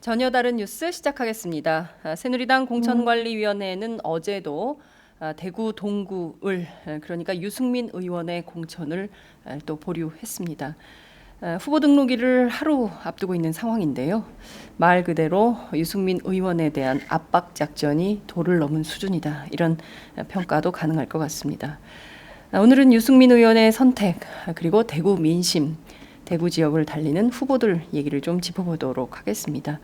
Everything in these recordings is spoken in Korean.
전혀 다른 뉴스 시작하겠습니다. 새누리당 공천관리위원회는 어제도 대구 동구을 그러니까 유승민 의원의 공천을 또 보류했습니다. 후보 등록일을 하루 앞두고 있는 상황인데요. 말 그대로 유승민 의원에 대한 압박 작전이 도를 넘은 수준이다. 이런 평가도 가능할 것 같습니다. 오늘은 유승민 의원의 선택 그리고 대구 민심, 대구 지역을 달리는 후보들 얘기를 좀 짚어보도록 하겠습니다.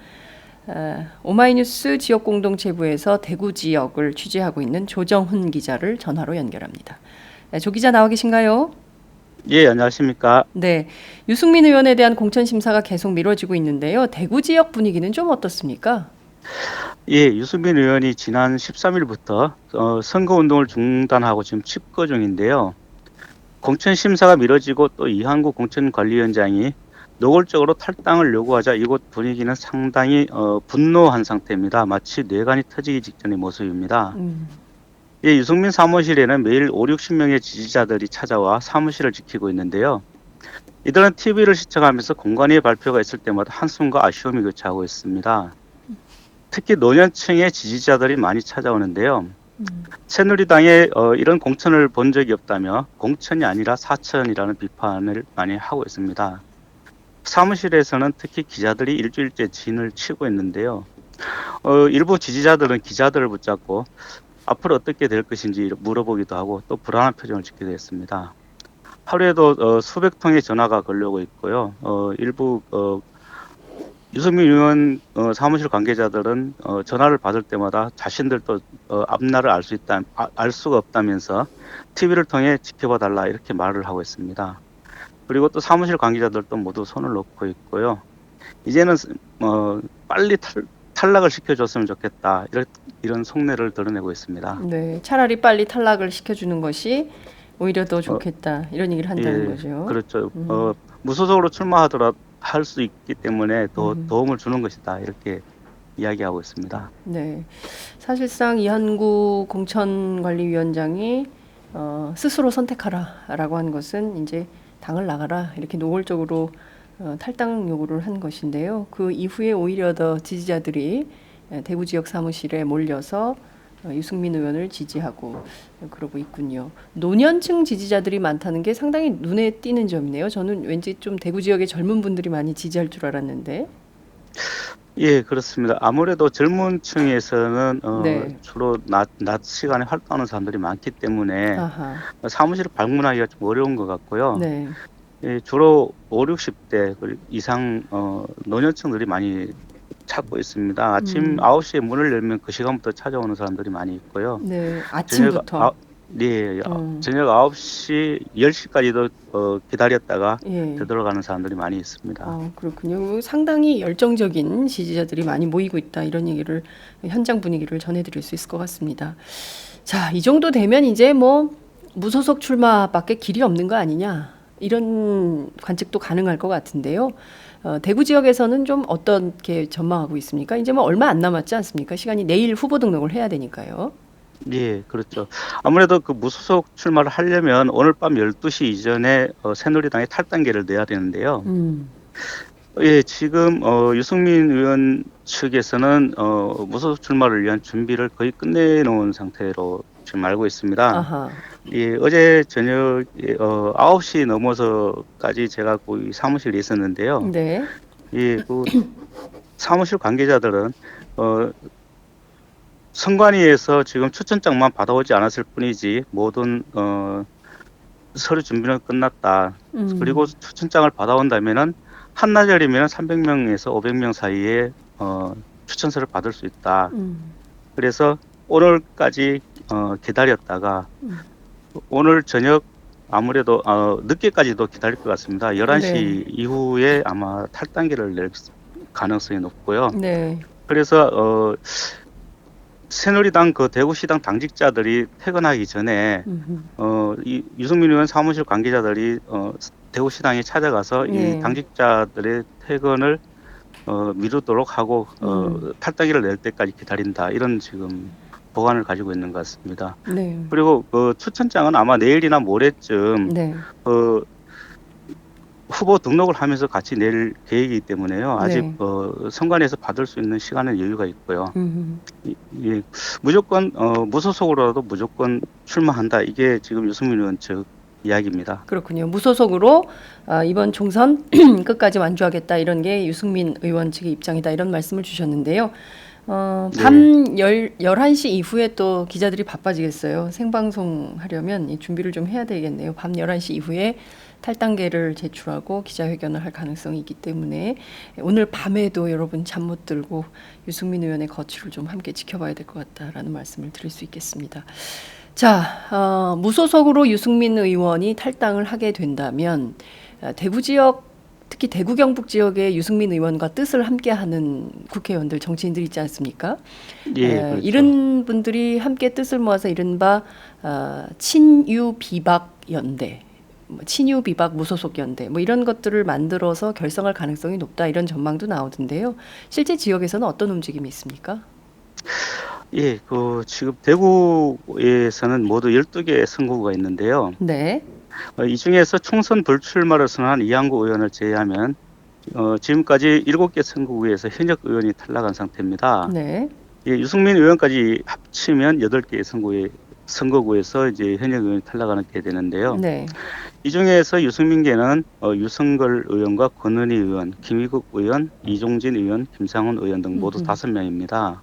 오마이뉴스 지역공동체부에서 대구 지역을 취재하고 있는 조정훈 기자를 전화로 연결합니다. 조 기자 나와 계신가요? 예, 안녕하십니까. 네, 유승민 의원에 대한 공천 심사가 계속 미뤄지고 있는데요. 대구 지역 분위기는 좀 어떻습니까? 예, 유승민 의원이 지난 13일부터 선거운동을 중단하고 지금 집거 중인데요. 공천 심사가 미뤄지고 또 이한구 공천관리위원장이 노골적으로 탈당을 요구하자 이곳 분위기는 상당히 분노한 상태입니다. 마치 뇌관이 터지기 직전의 모습입니다. 예, 유승민 사무실에는 매일 5, 60명의 지지자들이 찾아와 사무실을 지키고 있는데요. 이들은 TV를 시청하면서 공관위의 발표가 있을 때마다 한숨과 아쉬움이 교차하고 있습니다. 특히 노년층의 지지자들이 많이 찾아오는데요. 새누리당에 이런 공천을 본 적이 없다며 공천이 아니라 사천이라는 비판을 많이 하고 있습니다. 사무실에서는 특히 기자들이 일주일째 진을 치고 있는데요. 일부 지지자들은 기자들을 붙잡고 앞으로 어떻게 될 것인지 물어보기도 하고 또 불안한 표정을 짓기도 했습니다. 하루에도 수백 통의 전화가 걸려오고 있고요. 일부 유승민 의원 사무실 관계자들은 전화를 받을 때마다 자신들도 앞날을 알 수가 없다면서 TV를 통해 지켜봐 달라 이렇게 말을 하고 있습니다. 그리고 또 사무실 관계자들도 모두 손을 놓고 있고요. 이제는 빨리 탈락을 시켜줬으면 좋겠다 이런 속내를 드러내고 있습니다. 네, 차라리 빨리 탈락을 시켜주는 것이 오히려 더 어, 좋겠다. 이런 얘기를 한다는 예, 거죠. 그렇죠. 무소속으로 출마하더라도 할 수 있기 때문에 더 도움을 주는 것이다 이렇게 이야기하고 있습니다. 네, 사실상 이한구 공천관리위원장이 스스로 선택하라라고 한 것은 이제 당을 나가라 이렇게 노골적으로 탈당 요구를 한 것인데요. 그 이후에 오히려 더 지지자들이 대구 지역 사무실에 몰려서 유승민 의원을 지지하고 그러고 있군요. 노년층 지지자들이 많다는 게 상당히 눈에 띄는 점이네요. 저는 왠지 좀 대구 지역의 젊은 분들이 많이 지지할 줄 알았는데. 예, 그렇습니다. 아무래도 젊은 층에서는 네. 주로 낮 시간에 활동하는 사람들이 많기 때문에 아하. 사무실을 방문하기가 좀 어려운 것 같고요. 네. 예, 주로 5, 60대 이상 노년층들이 많이 찾고 있습니다. 아침 9시에 문을 열면 그 시간부터 찾아오는 사람들이 많이 있고요. 네. 저녁 아침부터. 네, 음. 저녁 9시, 10시까지도 기다렸다가 예. 되돌아가는 사람들이 많이 있습니다. 그렇군요. 상당히 열정적인 지지자들이 많이 모이고 있다. 이런 얘기를 현장 분위기를 전해드릴 수 있을 것 같습니다. 자, 이 정도 되면 이제 뭐 무소속 출마밖에 길이 없는 거 아니냐. 이런 관측도 가능할 것 같은데요. 대구 지역에서는 좀 어떻게 전망하고 있습니까? 이제 뭐 얼마 안 남았지 않습니까? 시간이 내일 후보 등록을 해야 되니까요. 예, 그렇죠. 아무래도 그 무소속 출마를 하려면 오늘 밤 12시 이전에 새누리당에 탈당계를 내야 되는데요. 음. 예, 지금 유승민 의원 측에서는 무소속 출마를 위한 준비를 거의 끝내놓은 상태로 지금 알고 있습니다. 아하. 예, 어제 저녁 9시 넘어서까지 제가 거기 사무실에 있었는데요. 네. 예, 그 사무실 관계자들은 선관위에서 지금 추천장만 받아오지 않았을 뿐이지 모든 서류 준비는 끝났다. 그리고 음. 추천장을 받아온다면은 한나절이면 300명에서 500명 사이에 추천서를 받을 수 있다. 음. 그래서 오늘까지 기다렸다가 오늘 저녁 아무래도 늦게까지도 기다릴 것 같습니다. 네. 11시 이후에 아마 탈당계를 낼 가능성이 높고요. 네. 그래서 새누리당 그 대구시당 당직자들이 퇴근하기 전에 음흠. 이 유승민 의원 사무실 관계자들이 대구시당에 찾아가서 이 네. 당직자들의 퇴근을 미루도록 하고 음. 탈당기를 낼 때까지 기다린다 이런 지금 보관을 가지고 있는 것 같습니다. 네. 그리고 그 추천장은 아마 내일이나 모레쯤 네. 어, 후보 등록을 하면서 같이 낼 계획이기 때문에요. 아직 네. 선관위에서 받을 수 있는 시간은 여유가 있고요. 음. 예, 무조건 무소속으로라도 무조건 출마한다. 이게 지금 유승민 의원 측 이야기입니다. 그렇군요. 무소속으로 이번 총선 끝까지 완주하겠다 이런 게 유승민 의원 측의 입장이다 이런 말씀을 주셨는데요. 밤 11시 이후에 또 기자들이 바빠지겠어요. 생방송 하려면 이 준비를 좀 해야 되겠네요. 밤 11시 이후에 탈당계를 제출하고 기자회견을 할 가능성이 있기 때문에 오늘 밤에도 여러분 잠 못 들고 유승민 의원의 거취를 좀 함께 지켜봐야 될 것 같다라는 말씀을 드릴 수 있겠습니다. 자, 무소속으로 유승민 의원이 탈당을 하게 된다면 대구 지역, 특히 대구 경북 지역의 유승민 의원과 뜻을 함께하는 국회의원들, 정치인들 있지 않습니까? 예, 그렇죠. 이런 분들이 함께 뜻을 모아서 이른바 친유 비박 연대, 친유 비박 무소속 연대, 뭐 이런 것들을 만들어서 결성할 가능성이 높다 이런 전망도 나오던데요. 실제 지역에서는 어떤 움직임이 있습니까? 예, 지금 대구에서는 모두 12개의 선거구가 있는데요. 네, 이 중에서 총선 불출마를 선언한 이한구 의원을 제외하면 지금까지 7개 선거구에서 현역 의원이 탈락한 상태입니다. 네, 예, 유승민 의원까지 합치면 8개의 선거구에서 이제 현역 의원이 탈락하게 되는데요. 네. 이 중에서 유승민계는 유승걸 의원과 권은희 의원, 김희국 의원, 이종진 의원, 김상훈 의원 등 모두 5명입니다.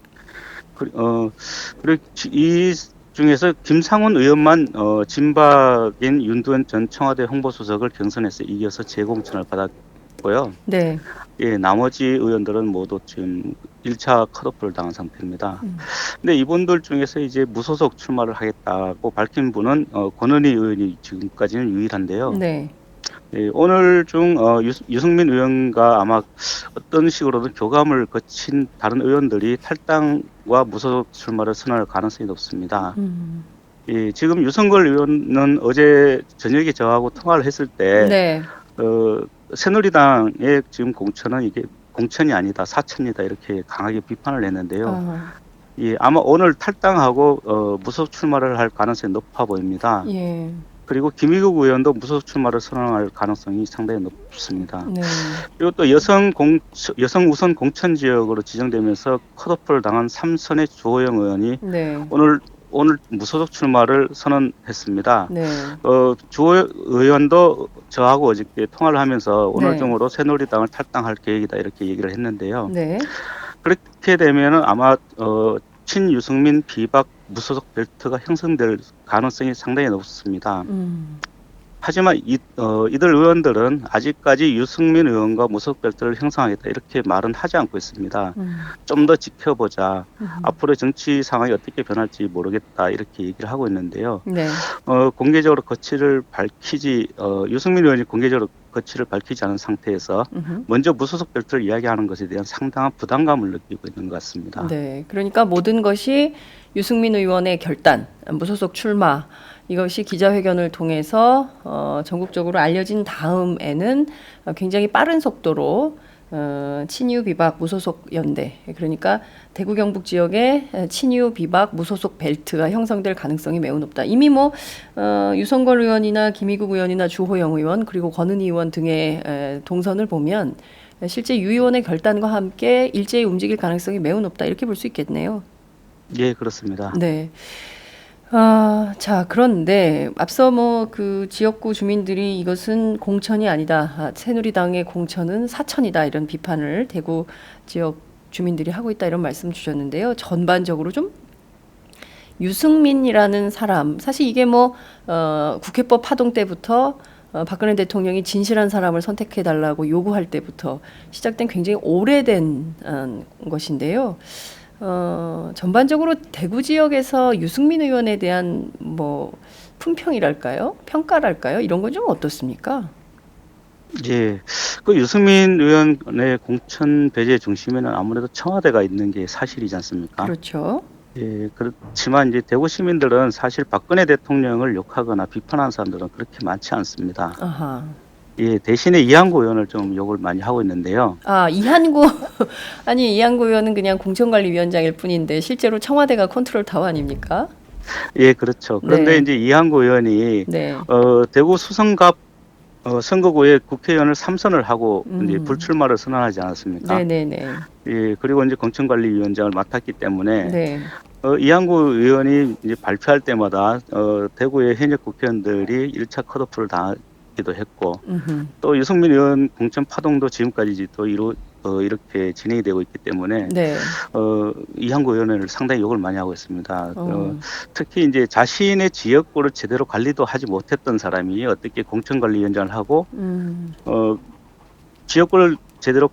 그리고 이 중에서 김상훈 의원만 진박인 윤두현 전 청와대 홍보수석을 경선에서 이겨서 재공천을 받았고요. 네. 예, 나머지 의원들은 모두 지금 1차 컷오프를 당한 상태입니다. 근데 이분들 중에서 이제 무소속 출마를 하겠다고 밝힌 분은 권은희 의원이 지금까지는 유일한데요. 네. 예, 오늘 중 유승민 의원과 아마 어떤 식으로든 교감을 거친 다른 의원들이 탈당과 무소속 출마를 선언할 가능성이 높습니다. 예, 지금 유승걸 의원은 어제 저녁에 저하고 통화를 했을 때 네. 새누리당의 지금 공천은 이게 공천이 아니다, 사천이다 이렇게 강하게 비판을 했는데요. 예, 아마 오늘 탈당하고 무소속 출마를 할 가능성이 높아 보입니다. 예. 그리고 김희국 의원도 무소속 출마를 선언할 가능성이 상당히 높습니다. 네. 그리고 또 여성 우선 공천 지역으로 지정되면서 컷오프를 당한 삼선의 주호영 의원이 네. 오늘 무소속 출마를 선언했습니다. 네. 주호영 의원도 저하고 어저께 통화를 하면서 오늘 네. 중으로 새누리당을 탈당할 계획이다 이렇게 얘기를 했는데요. 네. 그렇게 되면은 아마 친유승민 비박 무소속 벨트가 형성될 가능성이 상당히 높습니다. 하지만 이들 의원들은 아직까지 유승민 의원과 무소속 벨트를 형성하겠다 이렇게 말은 하지 않고 있습니다. 좀 더 지켜보자. 앞으로 정치 상황이 어떻게 변할지 모르겠다 이렇게 얘기를 하고 있는데요. 네. 공개적으로 거취를 유승민 의원이 공개적으로 거취를 밝히지 않은 상태에서 먼저 무소속 벨트를 이야기하는 것에 대한 상당한 부담감을 느끼고 있는 것 같습니다. 네. 그러니까 모든 것이 유승민 의원의 결단, 무소속 출마 이것이 기자회견을 통해서 전국적으로 알려진 다음에는 굉장히 빠른 속도로 친유 비박 무소속 연대, 그러니까 대구 경북 지역에 친유 비박 무소속 벨트가 형성될 가능성이 매우 높다. 이미 유성걸 의원이나 김희국 의원이나 주호영 의원 그리고 권은희 의원 등의 동선을 보면 실제 유 의원의 결단과 함께 일제히 움직일 가능성이 매우 높다 이렇게 볼 수 있겠네요. 예, 그렇습니다. 네. 자, 그런데 앞서 그 지역구 주민들이 이것은 공천이 아니다. 새누리당의 공천은 사천이다. 이런 비판을 대구 지역 주민들이 하고 있다. 이런 말씀 주셨는데요. 전반적으로 좀 유승민이라는 사람, 사실 이게 국회법 파동 때부터 박근혜 대통령이 진실한 사람을 선택해달라고 요구할 때부터 시작된 굉장히 오래된 것인데요. 전반적으로 대구 지역에서 유승민 의원에 대한 품평이랄까요? 평가랄까요? 이런 건 좀 어떻습니까? 예, 유승민 의원의 공천 배제 중심에는 아무래도 청와대가 있는 게 사실이지 않습니까? 그렇죠. 예, 그렇지만 이제 대구 시민들은 사실 박근혜 대통령을 욕하거나 비판하는 사람들은 그렇게 많지 않습니다. 아하. 예, 대신에 이한구 의원을 좀 욕을 많이 하고 있는데요. 이한구 이한구 의원은 그냥 공천관리위원장일 뿐인데 실제로 청와대가 컨트롤 타워 아닙니까? 예, 그렇죠. 그런데 네. 이제 이한구 의원이 네. 대구 수성갑 선거구에 국회의원을 3선을 하고 이제 음. 불출마를 선언하지 않았습니까? 네네네. 예, 그리고 이제 공천관리위원장을 맡았기 때문에 네. 이한구 의원이 이제 발표할 때마다 대구의 현역 국회의원들이 1차 컷오프를 당하기도 했고 음흠. 또 유승민 의원 공천 파동도 지금까지 또 이렇게 진행이 되고 있기 때문에 네. 이한구 의원을 상당히 욕을 많이 하고 있습니다. 어. 특히 이제 자신의 지역구를 제대로 관리도 하지 못했던 사람이 어떻게 공천관리위원장을 하고 음. 지역구를 제대로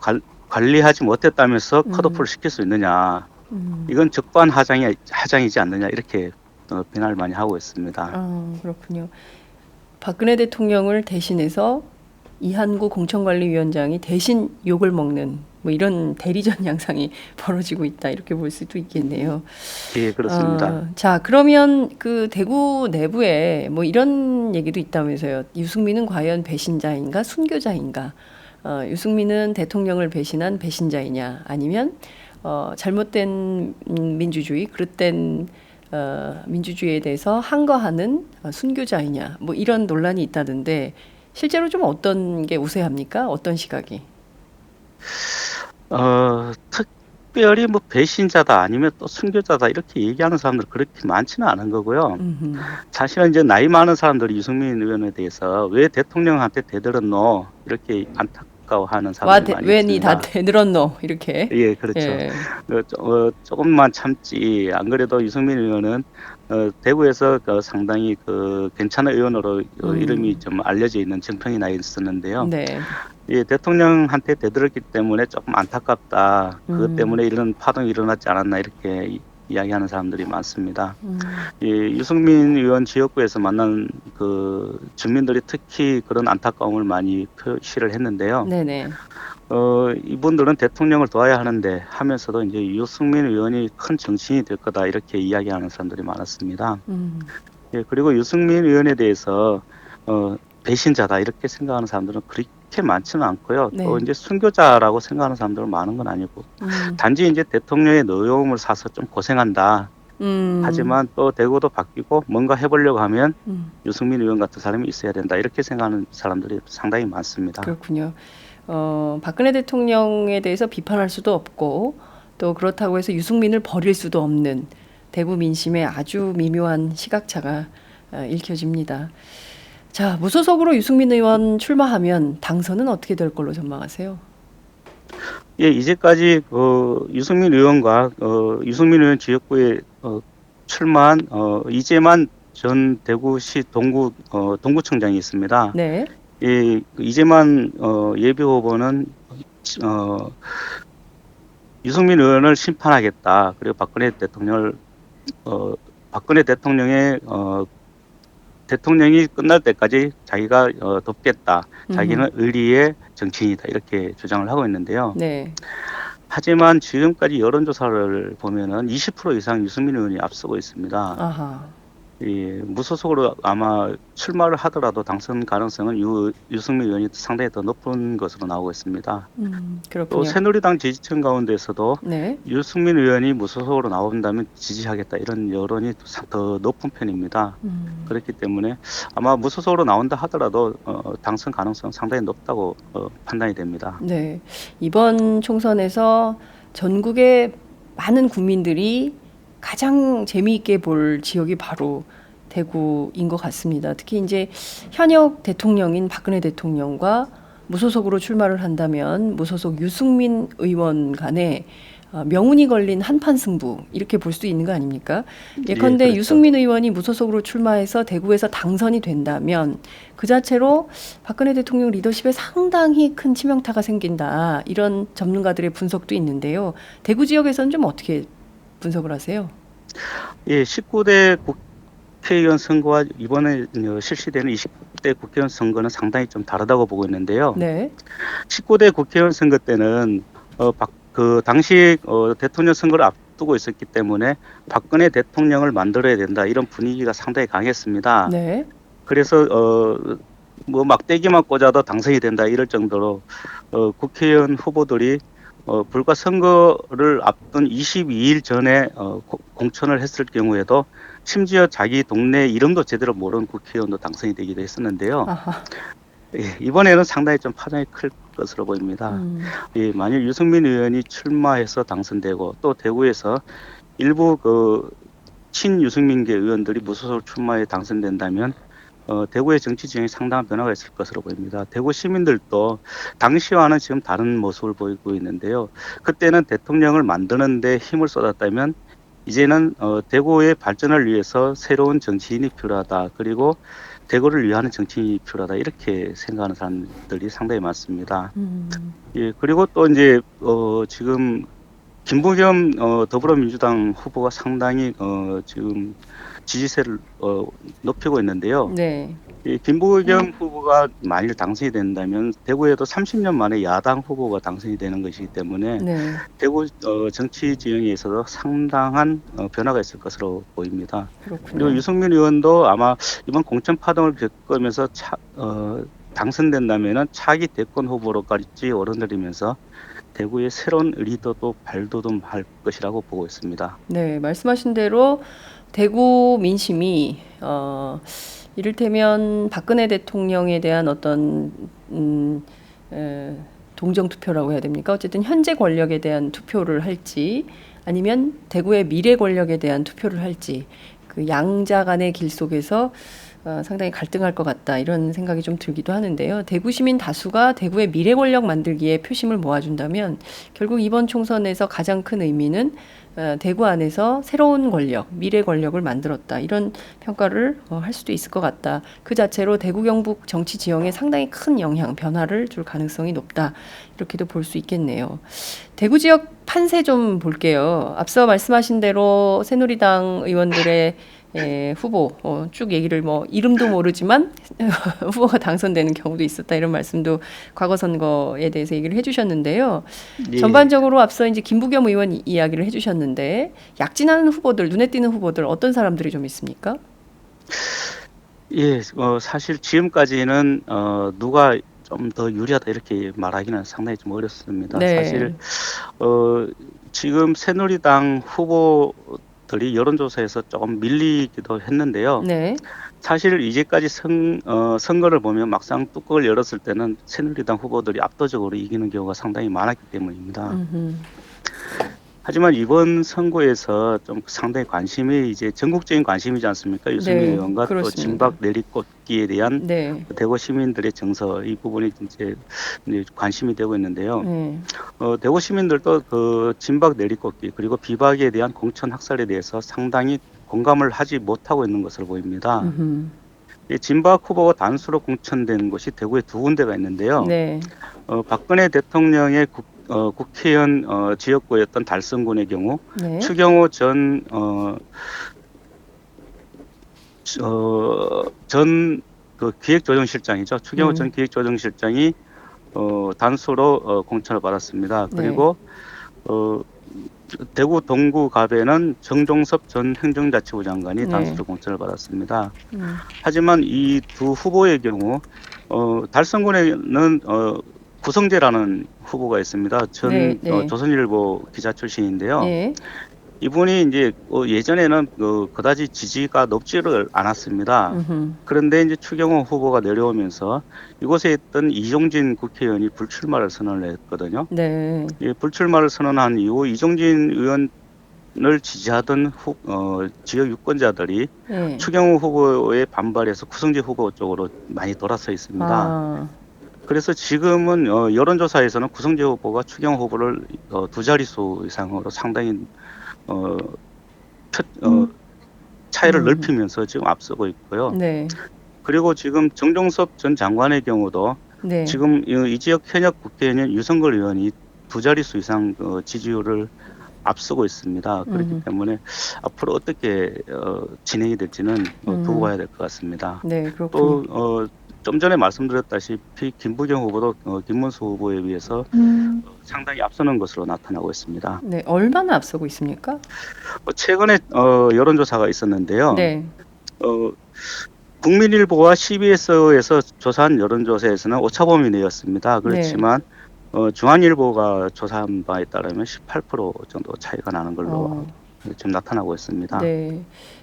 관리하지 못했다면서 음. 컷오프를 시킬 수 있느냐? 음. 이건 적반하장이지 않느냐 이렇게 비난을 많이 하고 있습니다. 아, 그렇군요. 박근혜 대통령을 대신해서 이한구 공천관리위원장이 대신 욕을 먹는 뭐 이런 대리전 양상이 벌어지고 있다 이렇게 볼 수도 있겠네요. 예, 그렇습니다. 자, 그러면 그 대구 내부에 뭐 이런 얘기도 있다면서요. 유승민은 과연 배신자인가 순교자인가? 유승민은 대통령을 배신한 배신자이냐? 아니면 잘못된 민주주의, 그릇된 민주주의에 대해서 항거하는 순교자이냐? 뭐 이런 논란이 있다던데 실제로 좀 어떤 게 우세합니까? 어떤 시각이? 특별히 뭐 배신자다 아니면 또 순교자다 이렇게 얘기하는 사람들 그렇게 많지는 않은 거고요. 음흠. 사실은 이제 나이 많은 사람들이 유승민 의원에 대해서 왜 대통령한테 대들었노 이렇게 안타까워하는 사람들이 많이 왜 니 있습니다. 다 대들었노? 이렇게. 예, 그렇죠. 예. 조금만 참지. 안 그래도 유승민 의원은 대구에서 상당히 괜찮은 의원으로 이름이 좀 알려져 있는 정평이 나 있었는데요. 네. 예, 대통령한테 대들었기 때문에 조금 안타깝다. 그것 음. 때문에 이런 파동이 일어나지 않았나 이렇게 이야기하는 사람들이 많습니다. 예, 유승민 의원 지역구에서 만난 주민들이 특히 그런 안타까움을 많이 표시를 했는데요. 네네. 이분들은 대통령을 도와야 하는데 하면서도 이제 유승민 의원이 큰 정치인이 될 거다 이렇게 이야기하는 사람들이 많았습니다. 예, 그리고 유승민 의원에 대해서 배신자다 이렇게 생각하는 사람들은 그렇게 많지는 않고요. 네. 또 이제 순교자라고 생각하는 사람들은 많은 건 아니고 단지 이제 대통령의 노여움을 사서 좀 고생한다. 하지만 또 대구도 바뀌고 뭔가 해보려고 하면 유승민 의원 같은 사람이 있어야 된다 이렇게 생각하는 사람들이 상당히 많습니다. 그렇군요. 박근혜 대통령에 대해서 비판할 수도 없고 또 그렇다고 해서 유승민을 버릴 수도 없는 대구 민심의 아주 미묘한 시각차가 읽혀집니다. 자, 무소속으로 유승민 의원 출마하면 당선은 어떻게 될 걸로 전망하세요? 예, 이제까지 유승민 의원과 유승민 의원 지역구에 출마한 이재만 전 대구시 동구청장이 있습니다. 네. 예, 이재만 예비 후보는 유승민 의원을 심판하겠다. 그리고 박근혜 대통령의 대통령이 끝날 때까지 자기가 돕겠다. 자기는 의리의 정치인이다. 이렇게 주장을 하고 있는데요. 네. 하지만 지금까지 여론조사를 보면은 20% 이상 유승민 의원이 앞서고 있습니다. 아하. 예, 무소속으로 아마 출마를 하더라도 당선 가능성은 유승민 의원이 상당히 더 높은 것으로 나오고 있습니다. 또 그렇군요. 새누리당 지지층 가운데서도 네. 유승민 의원이 무소속으로 나온다면 지지하겠다 이런 여론이 더 높은 편입니다. 그렇기 때문에 아마 무소속으로 나온다 하더라도 당선 가능성 상당히 높다고 판단이 됩니다. 네. 이번 총선에서 전국의 많은 국민들이 가장 재미있게 볼 지역이 바로 대구인 것 같습니다. 특히 이제 현역 대통령인 박근혜 대통령과 무소속으로 출마를 한다면 무소속 유승민 의원 간에 명운이 걸린 한판 승부 이렇게 볼 수도 있는 거 아닙니까? 예컨대 그렇죠. 유승민 의원이 무소속으로 출마해서 대구에서 당선이 된다면 그 자체로 박근혜 대통령 리더십에 상당히 큰 치명타가 생긴다. 이런 전문가들의 분석도 있는데요. 대구 지역에서는 좀 어떻게 분석을 하세요? 예, 19대 국회의원 선거와 이번에 실시되는 20대 국회의원 선거는 상당히 좀 다르다고 보고 있는데요. 네. 19대 국회의원 선거 때는 당시 대통령 선거를 앞두고 있었기 때문에 박근혜 대통령을 만들어야 된다 이런 분위기가 상당히 강했습니다. 네. 그래서 뭐 막대기만 꽂아도 당선이 된다 이럴 정도로 국회의원 후보들이 불과 선거를 앞둔 22일 전에 공천을 했을 경우에도 심지어 자기 동네 이름도 제대로 모르는 국회의원도 당선이 되기도 했었는데요. 아하. 예, 이번에는 상당히 좀 파장이 클 것으로 보입니다. 예, 만일 유승민 의원이 출마해서 당선되고 또 대구에서 일부 친유승민계 의원들이 무소속 출마에 당선된다면 대구의 정치 지형이 상당한 변화가 있을 것으로 보입니다. 대구 시민들도 당시와는 지금 다른 모습을 보이고 있는데요. 그때는 대통령을 만드는 데 힘을 쏟았다면 이제는 대구의 발전을 위해서 새로운 정치인이 필요하다. 그리고 대구를 위하는 정치인이 필요하다. 이렇게 생각하는 사람들이 상당히 많습니다. 예, 그리고 또 이제 지금 김부겸 더불어민주당 후보가 상당히 지금 지지세를 높이고 있는데요. 네. 이 김부겸 후보가 만일 당선이 된다면 대구에도 30년 만에 야당 후보가 당선이 되는 것이기 때문에 네. 대구 정치 지형에 있어서 상당한 변화가 있을 것으로 보입니다. 그리고 그렇군요. 유승민 의원도 아마 이번 공천 파동을 겪으면서 당선된다면은 차기 대권 후보로까지 오르내리면서 대구의 새로운 리더도 발돋움할 것이라고 보고 있습니다. 네, 말씀하신 대로 대구 민심이 이를테면 박근혜 대통령에 대한 어떤 동정 투표라고 해야 됩니까? 어쨌든 현재 권력에 대한 투표를 할지 아니면 대구의 미래 권력에 대한 투표를 할지 그 양자 간의 길 속에서 상당히 갈등할 것 같다 이런 생각이 좀 들기도 하는데요. 대구 시민 다수가 대구의 미래 권력 만들기에 표심을 모아준다면 결국 이번 총선에서 가장 큰 의미는 대구 안에서 새로운 권력, 미래 권력을 만들었다 이런 평가를 할 수도 있을 것 같다. 그 자체로 대구 경북 정치 지형에 상당히 큰 영향, 변화를 줄 가능성이 높다 이렇게도 볼 수 있겠네요. 대구 지역 판세 좀 볼게요. 앞서 말씀하신 대로 새누리당 의원들의 후보 쭉 얘기를 뭐 이름도 모르지만 후보가 당선되는 경우도 있었다 이런 말씀도 과거 선거에 대해서 얘기를 해주셨는데요. 예. 전반적으로 앞서 이제 김부겸 의원 이야기를 해주셨는데 약진하는 후보들, 눈에 띄는 후보들 어떤 사람들이 좀 있습니까? 예, 사실 지금까지는 누가 좀 더 유리하다 이렇게 말하기는 상당히 좀 어렵습니다. 네. 사실 지금 새누리당 후보들이 여론조사에서 조금 밀리기도 했는데요. 네. 사실 이제까지 선거를 보면 막상 뚜껑을 열었을 때는 새누리당 후보들이 압도적으로 이기는 경우가 상당히 많았기 때문입니다. 하지만 이번 선거에서 좀 상당히 관심이 이제 전국적인 관심이지 않습니까? 유승민 네, 의원과 또 그렇습니다. 진박 내리꽂기에 대한 네. 대구 시민들의 정서 이 부분이 이제 관심이 되고 있는데요. 네. 대구 시민들도 그 진박 내리꽂기 그리고 비박에 대한 공천 학살에 대해서 상당히 공감을 하지 못하고 있는 것으로 보입니다. 이 진박 후보가 단수로 공천된 곳이 대구에 두 군데가 있는데요. 네. 박근혜 대통령의 국회의원 지역구였던 달성군의 경우 네. 추경호 전 그 기획조정실장이죠. 추경호 전 기획조정실장이 단수로 공천을 받았습니다. 그리고 대구 동구갑에는 정종섭 전 행정자치부 장관이 단수로 공천을 받았습니다. 하지만 이 두 후보의 경우 달성군에는 구성재라는 후보가 있습니다. 전 조선일보 기자 출신인데요. 네. 이분이 이제 예전에는 그다지 지지가 높지를 않았습니다. 그런데 이제 추경호 후보가 내려오면서 이곳에 있던 이종진 국회의원이 불출마를 선언을 했거든요. 네. 예, 불출마를 선언한 이후 이종진 의원을 지지하던 지역 유권자들이 네. 추경호 후보에 반발해서 구성재 후보 쪽으로 많이 돌아서 있습니다. 그래서 지금은 여론조사에서는 구성재 후보가 추경호 후보를 두 자릿수 이상으로 상당히 차이를 넓히면서 지금 앞서고 있고요. 네. 그리고 지금 정종섭 전 장관의 경우도 네. 지금 이 지역 현역 국회의원 유성걸 의원이 두 자릿수 이상 지지율을 앞서고 있습니다. 그렇기 때문에 앞으로 어떻게 진행이 될지는 두고 봐야 될 것 같습니다. 네, 그렇군요. 또 좀 전에 말씀드렸다시피 김부겸 후보도 김문수 후보에 비해서 상당히 앞서는 것으로 나타나고 있습니다. 네, 얼마나 앞서고 있습니까? 최근에 여론조사가 있었는데요. 네. 국민일보와 CBS에서 조사한 여론조사에서는 오차범위 내였습니다. 그렇지만 중앙일보가 조사한 바에 따르면 18% 정도 차이가 나는 걸로 좀 나타나고 있습니다. 네.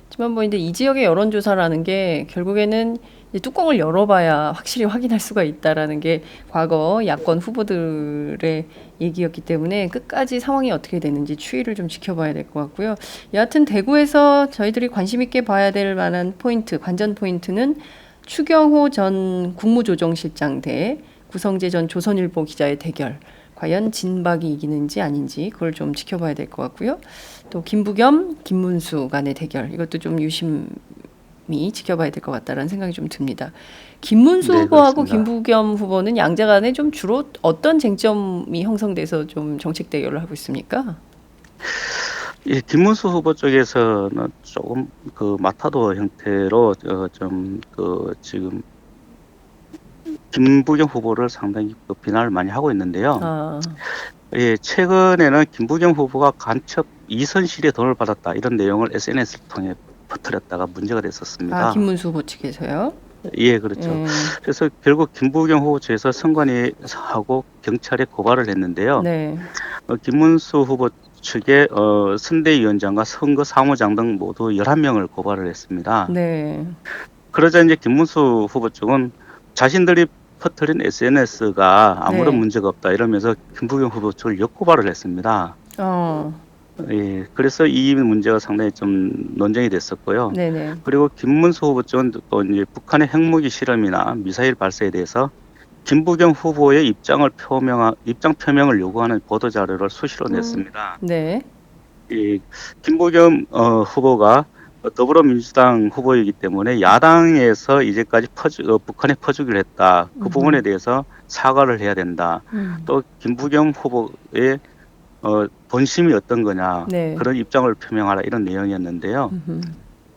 하지만 뭐 이제 이 지역의 여론조사라는 게 결국에는 이제 뚜껑을 열어봐야 확실히 확인할 수가 있다라는 게 과거 야권 후보들의 얘기였기 때문에 끝까지 상황이 어떻게 되는지 추이를 좀 지켜봐야 될 것 같고요. 여하튼 대구에서 저희들이 관심 있게 봐야 될 만한 포인트, 관전 포인트는 추경호 전 국무조정실장 대 구성재 전 조선일보 기자의 대결. 과연 진박이 이기는지 아닌지 그걸 좀 지켜봐야 될 것 같고요. 또 김부겸, 김문수 간의 대결 이것도 좀 유심히 지켜봐야 될 것 같다라는 생각이 좀 듭니다. 김문수 네, 후보하고 그렇습니다. 김부겸 후보는 양자 간에 좀 주로 어떤 쟁점이 형성돼서 좀 정책 대결을 하고 있습니까? 예, 김문수 후보 쪽에서는 조금 그 마타도 형태로 좀 그 지금 김부겸 후보를 상당히 그 비난을 많이 하고 있는데요. 아, 예, 최근에는 김부겸 후보가 간첩 이선실에 돈을 받았다 이런 내용을 SNS를 통해 퍼뜨렸다가 문제가 됐었습니다. 김문수 후보 측에서요. 예, 그렇죠. 예, 그래서 결국 김부겸 후보 측에서 선관위 하고 경찰에 고발을 했는데요. 네, 김문수 후보 측에 선대위원장과 선거사무장 등 모두 11명을 고발을 했습니다. 네, 그러자 이제 김문수 후보 쪽은 자신들이 퍼뜨린 SNS가 아무런 네. 문제가 없다 이러면서 김부겸 후보 측을 역고발을 했습니다. 어, 예, 그래서 이 문제가 상당히 좀 논쟁이 됐었고요. 네네. 그리고 김문수 후보 쪽은 또 이제 북한의 핵무기 실험이나 미사일 발사에 대해서 김부겸 후보의 입장 표명을 요구하는 보도 자료를 수시로 냈습니다. 네. 이 김부겸 후보가 더불어민주당 후보이기 때문에 야당에서 이제까지 북한에 퍼주기를 했다. 그 부분에 대해서 사과를 해야 된다. 또 김부겸 후보의 본심이 어떤 거냐 네. 그런 입장을 표명하라 이런 내용이었는데요. 음흠.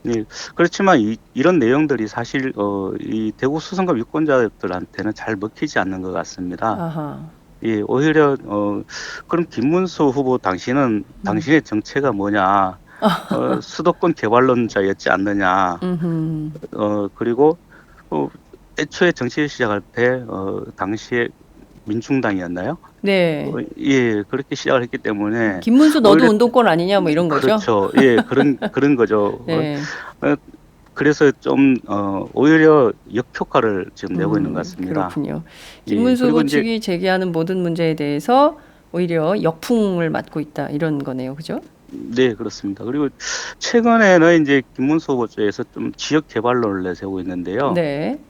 예, 그렇지만 이런 내용들이 사실 이 대구 수성갑 유권자들한테는 잘 먹히지 않는 것 같습니다. 아하. 예, 오히려 그럼 김문수 후보 당신의 정체가 뭐냐? 수도권 개발론자였지 않느냐? 음흠. 그리고 애초에 정치 시작할 때 당시에 민중당이었나요? 네. 예, 그렇게 시작을 했기 때문에 김문수 너도 오히려 운동권 아니냐 뭐 이런 거죠? 그렇죠. 예, 그런 거죠. 네. 그래서 좀 오히려 역효과를 지금 내고 있는 것 같습니다. 그렇군요. 예, 김문수 그리고 후보 이제 측이 제기하는 모든 문제에 대해서 오히려 역풍을 맞고 있다 이런 거네요, 그죠? 네, 그렇습니다. 그리고 최근에는 이제 김문수 후보 쪽에서 좀 지역 개발론을 내세우고 있는데요. 네.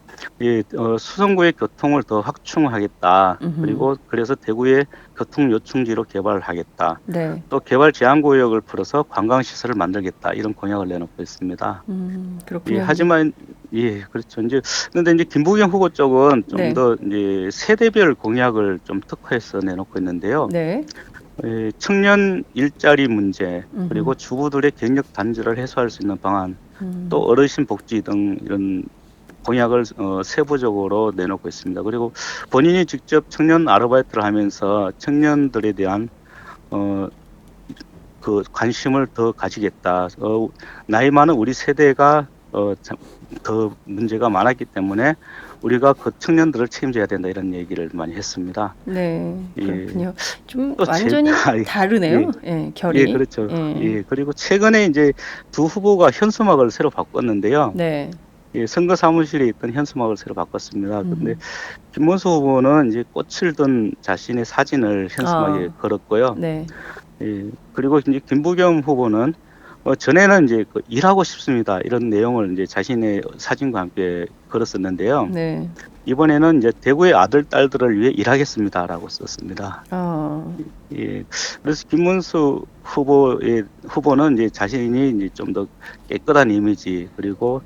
예, 수성구의 교통을 더 확충하겠다. 그리고 그래서 대구의 교통 요충지로 개발을 하겠다. 네. 또 개발 제한 구역을 풀어서 관광 시설을 만들겠다. 이런 공약을 내놓고 있습니다. 그렇군요. 예, 하지만 예, 그렇죠. 근데 이제 김부겸 후보 쪽은 좀 네. 더 이제 세대별 공약을 좀 특화해서 내놓고 있는데요. 네. 예, 청년 일자리 문제, 그리고 주부들의 경력 단절을 해소할 수 있는 방안, 또 어르신 복지 등 이런 공약을 세부적으로 내놓고 있습니다. 그리고 본인이 직접 청년 아르바이트를 하면서 청년들에 대한 그 관심을 더 가지겠다. 나이 많은 우리 세대가 더 문제가 많았기 때문에 우리가 그 청년들을 책임져야 된다 이런 얘기를 많이 했습니다. 네. 예. 그렇군요. 좀 또 완전히 다르네요. 예, 결이. 예, 그렇죠. 예, 그리고 최근에 이제 두 후보가 현수막을 새로 바꿨는데요. 네. 예, 선거 사무실에 있던 현수막을 새로 바꿨습니다. 근데 김문수 후보는 이제 꽃을 든 자신의 사진을 현수막에 걸었고요. 네. 예, 그리고 이제 김부겸 후보는 전에는 이제 일하고 싶습니다 이런 내용을 이제 자신의 사진과 함께 걸었었는데요. 네. 이번에는 이제 대구의 아들 딸들을 위해 일하겠습니다라고 썼습니다. 예, 그래서 김문수 후보는 이제 자신이 이제 좀 더 깨끗한 이미지 그리고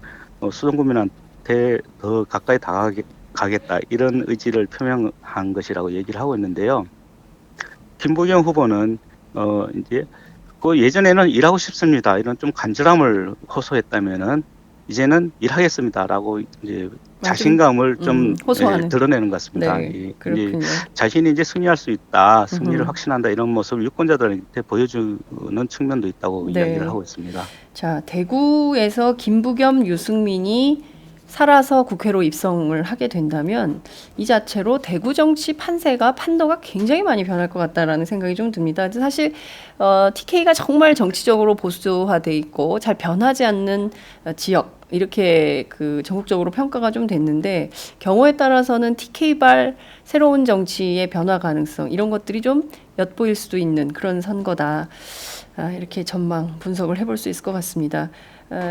수도권민한테 더 가까이 다가가겠다 이런 의지를 표명한 것이라고 얘기를 하고 있는데요. 김부겸 후보는 이제 그 예전에는 일하고 싶습니다 이런 좀 간절함을 호소했다면은 이제는 일하겠습니다라고 이제 자신감을 좀 호소하는. 드러내는 것 같습니다. 네, 이제 그렇군요. 자신이 이제 승리할 수 있다, 승리를 확신한다 이런 모습을 유권자들한테 보여주는 측면도 있다고 네. 이야기를 하고 있습니다. 자, 대구에서 김부겸, 유승민이 살아서 국회로 입성을 하게 된다면 이 자체로 대구 정치 판도가 굉장히 많이 변할 것 같다라는 생각이 좀 듭니다. 사실 TK가 정말 정치적으로 보수화돼 있고 잘 변하지 않는 지역 이렇게 그 전국적으로 평가가 좀 됐는데 경우에 따라서는 TK발 새로운 정치의 변화 가능성 이런 것들이 좀 엿보일 수도 있는 그런 선거다. 이렇게 전망 분석을 해볼 수 있을 것 같습니다.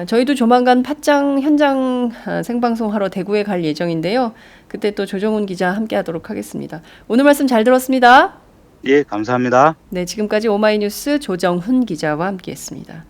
저희도 조만간 팟짱 현장 생방송하러 대구에 갈 예정인데요. 그때 또 조정훈 기자 함께하도록 하겠습니다. 오늘 말씀 잘 들었습니다. 예, 감사합니다. 네, 지금까지 오마이뉴스 조정훈 기자와 함께했습니다.